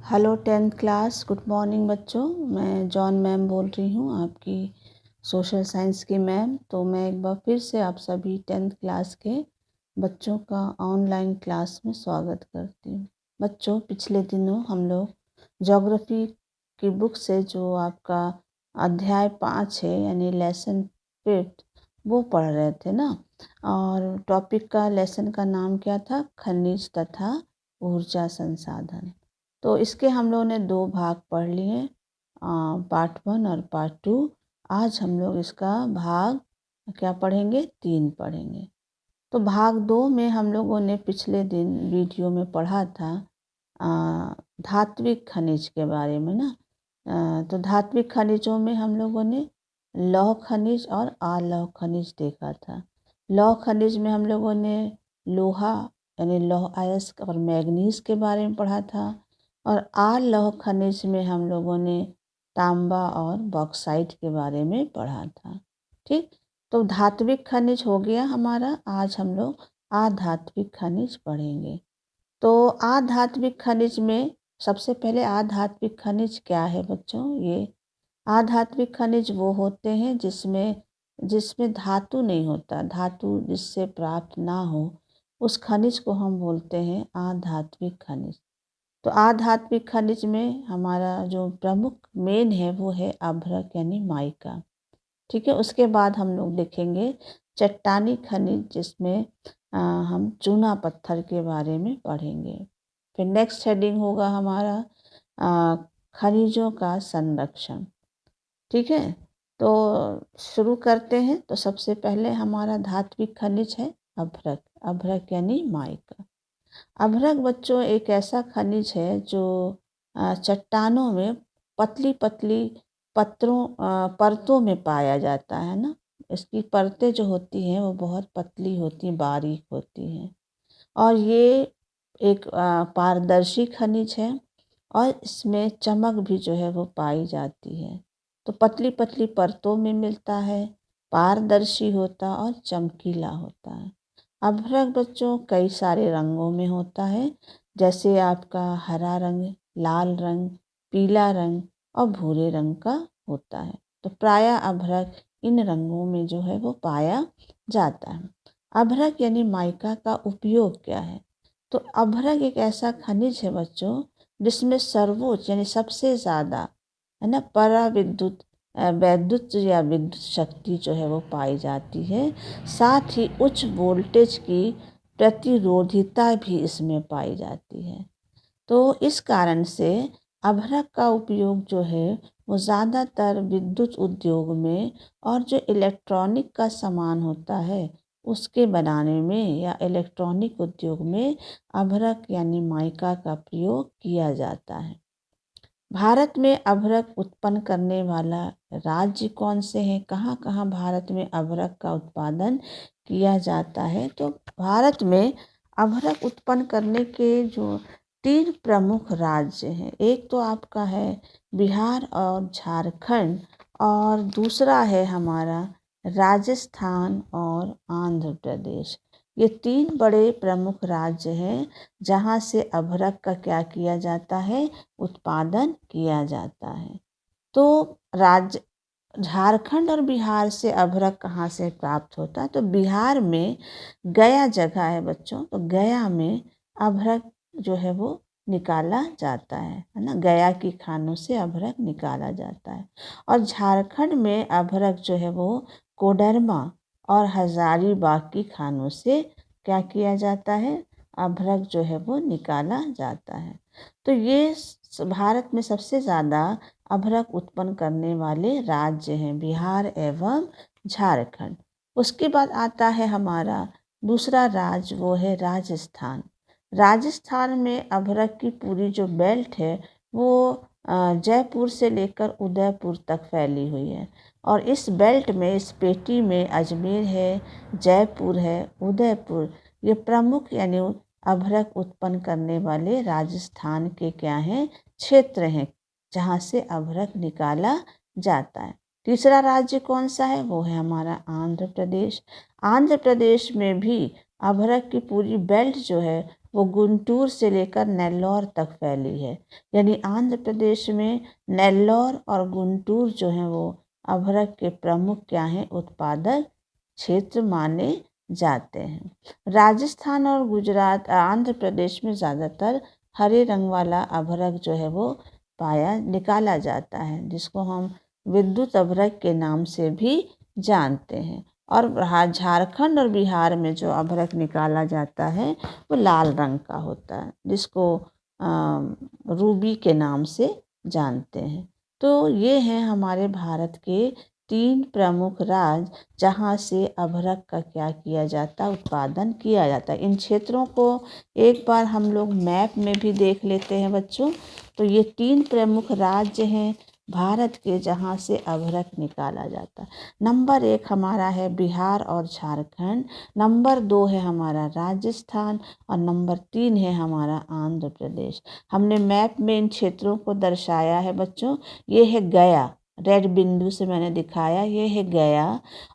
Hello 10th class, good morning बच्चों। मैं John ma'am बोल रही हूँ, आपकी सोशल साइंस की मैम। तो मैं एक बार फिर से आप सभी 10th क्लास के बच्चों का ऑनलाइन क्लास में स्वागत करती हूँ। बच्चों, पिछले दिनों हम लोग ज्योग्राफी की बुक से जो आपका अध्याय 5 है यानी लेसन 5 वो पढ़ रहे थे ना। और टॉपिक का लेसन का नाम क्या था? खनिज तथा ऊर्जा संसाधन। तो इसके हम लोगों ने 2 भाग पढ़ लिए, पार्ट 1 और पार्ट 2। आज हम लोग इसका भाग क्या पढ़ेंगे? 3 पढ़ेंगे। तो भाग 2 में हम लोगों ने पिछले दिन वीडियो में पढ़ा था धात्विक खनिज के बारे में ना। तो धात्विक खनिजों में हम लोगों ने लौह खनिज और अलौह खनिज देखा था। लौह खनिज में हम लोगों ने लोहा यानी लौह अयस्क और मैग्नीज के बारे में पढ़ा था, और अलौह खनिज में हम लोगों ने तांबा और बॉक्साइट के बारे में पढ़ा था। ठीक, तो धात्विक खनिज हो गया हमारा। आज हम लोग अधात्विक खनिज पढ़ेंगे। तो अधात्विक खनिज में सबसे पहले अधात्विक खनिज क्या है बच्चों? ये अधात्विक खनिज वो होते हैं जिसमें जिसमें धातु नहीं होता, धातु जिससे प्राप्त ना हो, उस खनिज को हम बोलते हैं अधात्विक खनिज। तो अधात्विक खनिज में हमारा जो प्रमुख मेन है वो है अभ्रक यानी माइका। ठीक है, उसके बाद हम लोग देखेंगे चट्टानी खनिज, जिसमें हम चूना पत्थर के बारे में पढ़ेंगे। फिर नेक्स्ट हेडिंग होगा हमारा खनिजों का संरक्षण। ठीक है, तो शुरू करते हैं। तो सबसे पहले हमारा धात्विक खनिज है अभ्रक। अभ्रक यानी माइका। अभ्रक बच्चों एक ऐसा खनिज है जो चट्टानों में पतली पतली परतों में पाया जाता है ना। इसकी परतें जो होती हैं वो बहुत पतली होती हैं, बारीक होती हैं। और ये एक पारदर्शी खनिज है, और इसमें चमक भी जो है वो पाई जाती है। तो पतली पतली परतों में मिलता है, पारदर्शी होता और चमकीला होता है। अभ्रक बच्चों कई सारे रंगों में होता है, जैसे आपका हरा रंग, लाल रंग, पीला रंग और भूरे रंग का होता है। तो प्रायः अभ्रक इन रंगों में जो है वो पाया जाता है। अभ्रक यानी माइका का उपयोग क्या है? तो अभ्रक एक ऐसा खनिज है बच्चों जिसमें सर्वोच्च यानी सबसे ज़्यादा है ना पराविद्युत वैद्युत या विद्युत शक्ति जो है वो पाई जाती है। साथ ही उच्च वोल्टेज की प्रतिरोधिता भी इसमें पाई जाती है। तो इस कारण से अभ्रक का उपयोग जो है वो ज़्यादातर विद्युत उद्योग में और जो इलेक्ट्रॉनिक का सामान होता है उसके बनाने में या इलेक्ट्रॉनिक उद्योग में अभ्रक यानी माइका का प्रयोग किया जाता है। भारत में अभ्रक उत्पन्न करने वाला राज्य कौन से हैं? कहाँ कहाँ भारत में अभ्रक का उत्पादन किया जाता है? तो भारत में अभ्रक उत्पन्न करने के जो 3 प्रमुख राज्य हैं, एक तो आपका है बिहार और झारखंड, और दूसरा है हमारा राजस्थान और आंध्र प्रदेश। ये 3 बड़े प्रमुख राज्य हैं जहाँ से अभ्रक का क्या किया जाता है? उत्पादन किया जाता है। तो राज्य झारखंड और बिहार से अभ्रक कहाँ से प्राप्त होता है? तो बिहार में गया जगह है बच्चों, तो गया में अभ्रक जो है वो निकाला जाता है ना। गया की खानों से अभ्रक निकाला जाता है। और झारखंड में अभ्रक जो है वो कोडरमा और हजारीबाग की खानों से क्या किया जाता है? अभ्रक जो है वो निकाला जाता है। तो ये भारत में सबसे ज़्यादा अभ्रक उत्पन्न करने वाले राज्य हैं बिहार एवं झारखंड। उसके बाद आता है हमारा दूसरा राज्य, वो है राजस्थान। राजस्थान में अभ्रक की पूरी जो बेल्ट है वो जयपुर से लेकर उदयपुर तक फैली हुई है। और इस बेल्ट में, इस पेटी में अजमेर है, जयपुर है, उदयपुर, ये प्रमुख यानी अभ्रक उत्पन्न करने वाले राजस्थान के क्या हैं? क्षेत्र हैं जहाँ से अभ्रक निकाला जाता है। तीसरा राज्य कौन सा है? वो है हमारा आंध्र प्रदेश। आंध्र प्रदेश में भी अभ्रक की पूरी बेल्ट जो है वो गुंटूर से लेकर नेल्लौर तक फैली है। यानी आंध्र प्रदेश में नेल्लौर और गुंटूर जो हैं वो अभ्रक के प्रमुख क्या हैं, उत्पादक क्षेत्र माने जाते हैं। राजस्थान और गुजरात आंध्र प्रदेश में ज़्यादातर हरे रंग वाला अभ्रक जो है वो निकाला जाता है, जिसको हम विद्युत अभ्रक के नाम से भी जानते हैं। और झारखंड और बिहार में जो अभ्रक निकाला जाता है वो लाल रंग का होता है, जिसको रूबी के नाम से जानते हैं। तो ये हैं हमारे भारत के 3 प्रमुख राज्य जहाँ से अभ्रक का क्या किया जाता है, उत्पादन किया जाता है। इन क्षेत्रों को एक बार हम लोग मैप में भी देख लेते हैं बच्चों। तो ये 3 प्रमुख राज्य हैं भारत के जहाँ से अभ्रक निकाला जाता है। नंबर 1 हमारा है बिहार और झारखंड, नंबर 2 है हमारा राजस्थान और नंबर 3 है हमारा आंध्र प्रदेश। हमने मैप में इन क्षेत्रों को दर्शाया है बच्चों। ये है गया, रेड बिंदु से मैंने दिखाया, ये है गया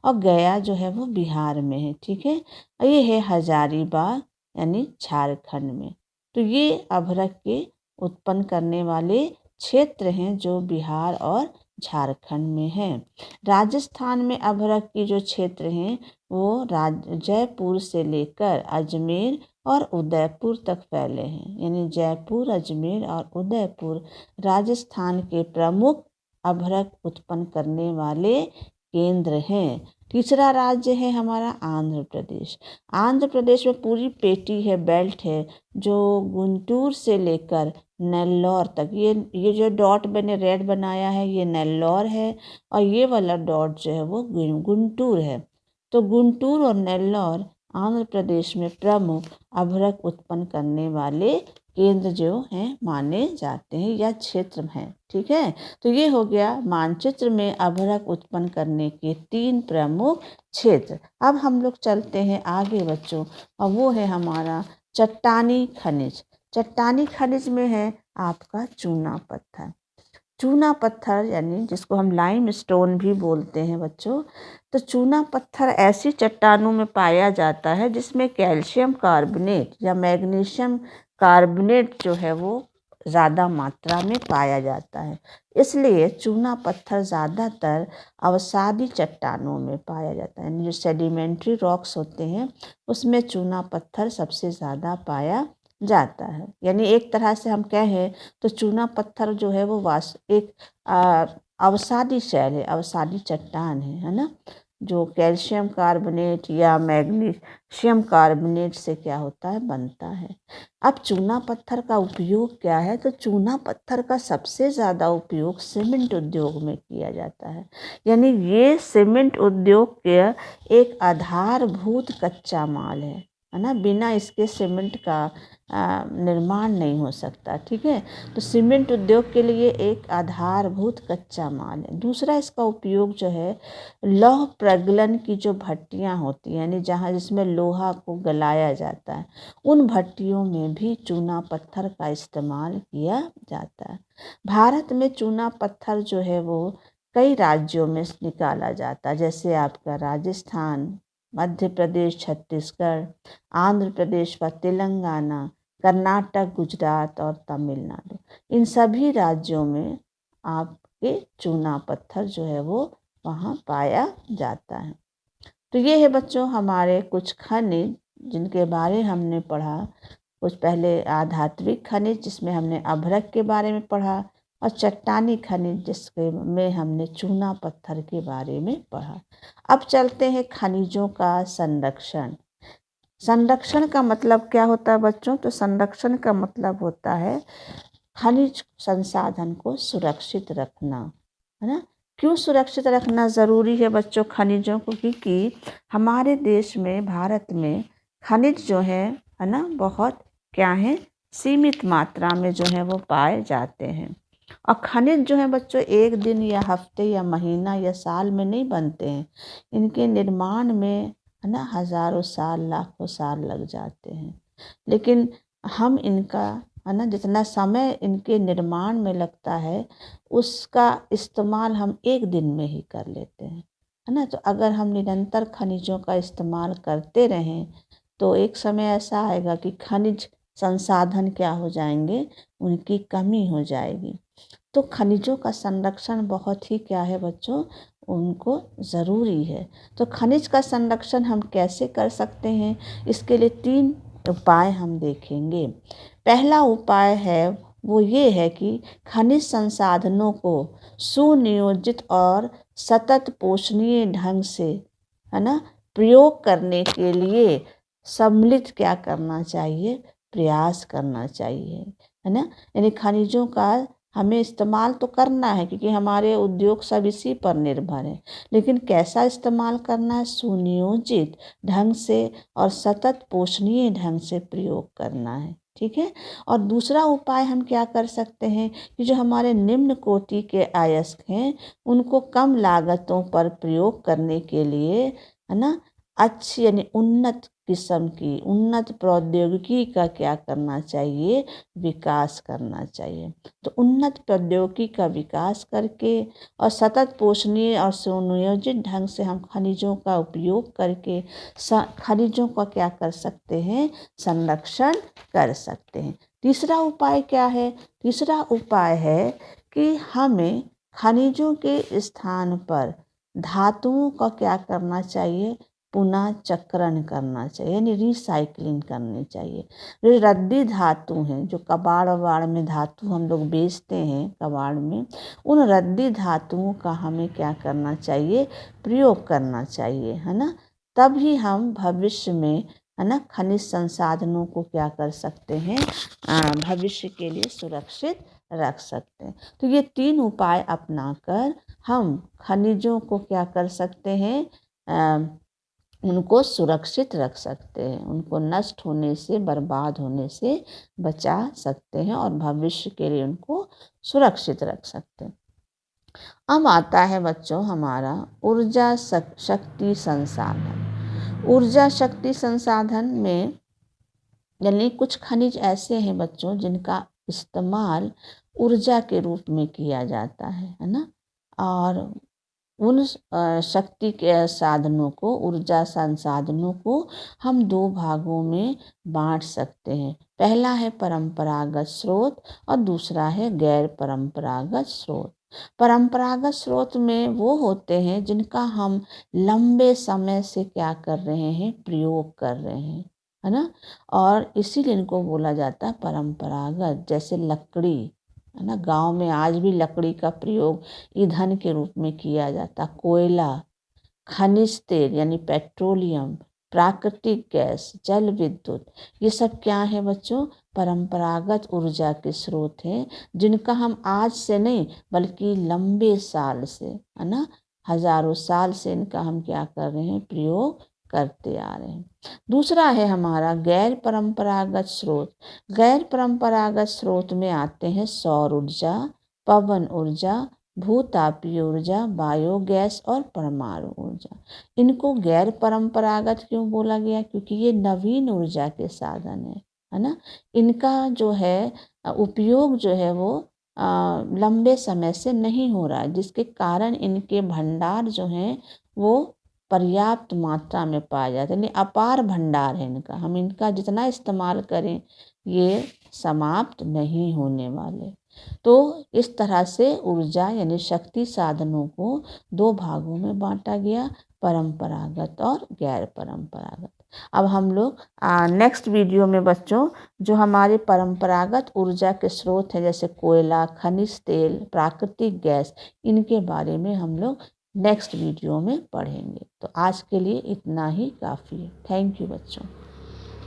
और गया जो है वो बिहार में है, ठीक है। और ये है हजारीबाग यानी झारखंड में। तो ये अभ्रक के उत्पन्न करने वाले क्षेत्र हैं जो बिहार और झारखंड में हैं। राजस्थान में अभ्रक की जो क्षेत्र हैं वो जयपुर से लेकर अजमेर और उदयपुर तक फैले हैं। यानी जयपुर, अजमेर और उदयपुर राजस्थान के प्रमुख अभ्रक उत्पन्न करने वाले केंद्र हैं। तीसरा राज्य है हमारा आंध्र प्रदेश। आंध्र प्रदेश में पूरी पेटी है, बेल्ट है, जो गुंटूर से लेकर नेल्लौर तक। ये जो डॉट मैंने रेड बनाया है ये नेल्लौर है और ये वाला डॉट जो है वो गुंटूर है। तो गुंटूर और नेल्लौर आंध्र प्रदेश में प्रमुख अभ्रक उत्पन्न करने वाले केंद्र जो हैं माने जाते हैं या क्षेत्र हैं, ठीक है। तो ये हो गया मानचित्र में अभ्रक उत्पन्न करने के 3 प्रमुख क्षेत्र। अब हम लोग चलते हैं आगे बच्चों, और वो है हमारा चट्टानी खनिज। चट्टानी खनिज में है आपका चूना पत्थर। चूना पत्थर यानी जिसको हम लाइम स्टोन भी बोलते हैं बच्चों। तो चूना पत्थर ऐसी चट्टानों में पाया जाता है जिसमें कैल्शियम कार्बोनेट या मैग्नीशियम कार्बोनेट जो है वो ज़्यादा मात्रा में पाया जाता है। इसलिए चूना पत्थर ज़्यादातर अवसादी चट्टानों में पाया जाता है। यानी जो सेडिमेंट्री रॉक्स होते हैं उसमें चूना पत्थर सबसे ज़्यादा पाया जाता है। यानी एक तरह से हम कहें तो चूना पत्थर जो है वो एक अवसादी शैल है, अवसादी चट्टान है ना, जो कैल्शियम कार्बोनेट या मैग्नीशियम कार्बोनेट से क्या होता है, बनता है। अब चूना पत्थर का उपयोग क्या है, तो चूना पत्थर का सबसे ज़्यादा उपयोग सीमेंट उद्योग में किया जाता है। यानी ये सीमेंट उद्योग के एक आधारभूत कच्चा माल है ना। बिना इसके सीमेंट का निर्माण नहीं हो सकता, ठीक है। तो सीमेंट उद्योग के लिए एक आधारभूत कच्चा माल है। दूसरा इसका उपयोग जो है लौह प्रगलन की जो भट्टियाँ होती हैं, यानी जहाँ जिसमें लोहा को गलाया जाता है, उन भट्टियों में भी चूना पत्थर का इस्तेमाल किया जाता है। भारत में चूना पत्थर जो है वो कई राज्यों में निकाला जाता है, जैसे आपका राजस्थान, मध्य प्रदेश, छत्तीसगढ़, आंध्र प्रदेश व तेलंगाना, कर्नाटक, गुजरात और तमिलनाडु। इन सभी राज्यों में आपके चूना पत्थर जो है वो वहाँ पाया जाता है। तो ये है बच्चों हमारे कुछ खनिज जिनके बारे हमने पढ़ा। कुछ पहले आधात्विक खनिज जिसमें हमने अभ्रक के बारे में पढ़ा, और चट्टानी खनिज जिसके में हमने चूना पत्थर के बारे में पढ़ा। अब चलते हैं खनिजों का संरक्षण। संरक्षण का मतलब क्या होता है बच्चों, तो संरक्षण का मतलब होता है खनिज संसाधन को सुरक्षित रखना, है ना। क्यों सुरक्षित रखना ज़रूरी है बच्चों खनिजों को, क्योंकि हमारे देश में, भारत में खनिज जो है ना, बहुत क्या है, सीमित मात्रा में जो है वो पाए जाते हैं। और खनिज जो है बच्चों एक दिन या हफ्ते या महीना या साल में नहीं बनते हैं। इनके निर्माण में है ना हज़ारों साल, लाखों साल लग जाते हैं। लेकिन हम इनका है ना जितना समय इनके निर्माण में लगता है उसका इस्तेमाल हम एक दिन में ही कर लेते हैं, है ना। तो अगर हम निरंतर खनिजों का इस्तेमाल करते रहें तो एक समय ऐसा आएगा कि खनिज संसाधन क्या हो जाएंगे, उनकी कमी हो जाएगी। तो खनिजों का संरक्षण बहुत ही क्या है बच्चों, उनको ज़रूरी है। तो खनिज का संरक्षण हम कैसे कर सकते हैं, इसके लिए 3 उपाय हम देखेंगे। पहला उपाय है वो ये है कि खनिज संसाधनों को सुनियोजित और सतत पोषणीय ढंग से, है ना, प्रयोग करने के लिए सम्मिलित क्या करना चाहिए, प्रयास करना चाहिए, है ना। यानी खनिजों का हमें इस्तेमाल तो करना है क्योंकि हमारे उद्योग सब इसी पर निर्भर है, लेकिन कैसा इस्तेमाल करना है, सुनियोजित ढंग से और सतत पोषणीय ढंग से प्रयोग करना है, ठीक है। और दूसरा उपाय हम क्या कर सकते हैं कि जो हमारे निम्न कोटि के अयस्क हैं उनको कम लागतों पर प्रयोग करने के लिए, है ना, अच्छी यानी उन्नत किस्म की उन्नत प्रौद्योगिकी का क्या करना चाहिए, विकास करना चाहिए। तो उन्नत प्रौद्योगिकी का विकास करके और सतत पोषणीय और सुनियोजित ढंग से हम खनिजों का उपयोग करके खनिजों का क्या कर सकते हैं, संरक्षण कर सकते हैं। तीसरा उपाय क्या है, तीसरा उपाय है कि हमें खनिजों के स्थान पर धातुओं का क्या करना चाहिए, पुनः चक्रण करना चाहिए, यानी रिसाइकलिंग करनी चाहिए। जो रद्दी धातु हैं, जो कबाड़ वबाड़ में धातु हम लोग बेचते हैं कबाड़ में, उन रद्दी धातुओं का हमें क्या करना चाहिए, प्रयोग करना चाहिए, है ना। तभी हम भविष्य में, है ना, खनिज संसाधनों को क्या कर सकते हैं, भविष्य के लिए सुरक्षित रख सकते हैं। तो ये 3 उपाय अपनाकर हम खनिजों को क्या कर सकते हैं, उनको सुरक्षित रख सकते हैं, उनको नष्ट होने से, बर्बाद होने से बचा सकते हैं और भविष्य के लिए उनको सुरक्षित रख सकते हैं। अब आता है बच्चों हमारा ऊर्जा शक्ति संसाधन। ऊर्जा शक्ति संसाधन में यानी कुछ खनिज ऐसे हैं बच्चों जिनका इस्तेमाल ऊर्जा के रूप में किया जाता है ना। और उन शक्ति के साधनों को, ऊर्जा संसाधनों को हम 2 भागों में बांट सकते हैं। पहला है परंपरागत स्रोत और दूसरा है गैर परंपरागत स्रोत। परंपरागत स्रोत में वो होते हैं जिनका हम लंबे समय से क्या कर रहे हैं, प्रयोग कर रहे हैं, है ना। और इसीलिए इनको बोला जाता है परंपरागत। जैसे लकड़ी, है ना, गांव में आज भी लकड़ी का प्रयोग ईंधन के रूप में किया जाता। कोयला, खनिज तेल यानी पेट्रोलियम, प्राकृतिक गैस, जल विद्युत, ये सब क्या है बच्चों, परंपरागत ऊर्जा के स्रोत हैं जिनका हम आज से नहीं बल्कि लंबे साल से, है ना, हजारों साल से इनका हम क्या कर रहे हैं, प्रयोग करते आ रहे हैं। दूसरा है हमारा गैर परंपरागत स्रोत। गैर परंपरागत स्रोत में आते हैं सौर ऊर्जा, पवन ऊर्जा, भूतापीय ऊर्जा, बायोगैस और परमाणु ऊर्जा। इनको गैर परंपरागत क्यों बोला गया, क्योंकि ये नवीन ऊर्जा के साधन है ना। इनका जो है उपयोग जो है वो लंबे समय से नहीं हो रहा है, जिसके कारण इनके भंडार जो हैं वो पर्याप्त मात्रा में पाया जाता है, यानी अपार भंडार है इनका। हम इनका जितना इस्तेमाल करें ये समाप्त नहीं होने वाले। तो इस तरह से ऊर्जा यानी शक्ति साधनों को 2 भागों में बांटा गया, परंपरागत और गैर परंपरागत। अब हम लोग नेक्स्ट वीडियो में बच्चों जो हमारे परंपरागत ऊर्जा के स्रोत हैं जैसे कोयला, खनिज तेल, प्राकृतिक गैस, इनके बारे में हम लोग नेक्स्ट वीडियो में पढ़ेंगे। तो आज के लिए इतना ही काफ़ी है। थैंक यू बच्चों।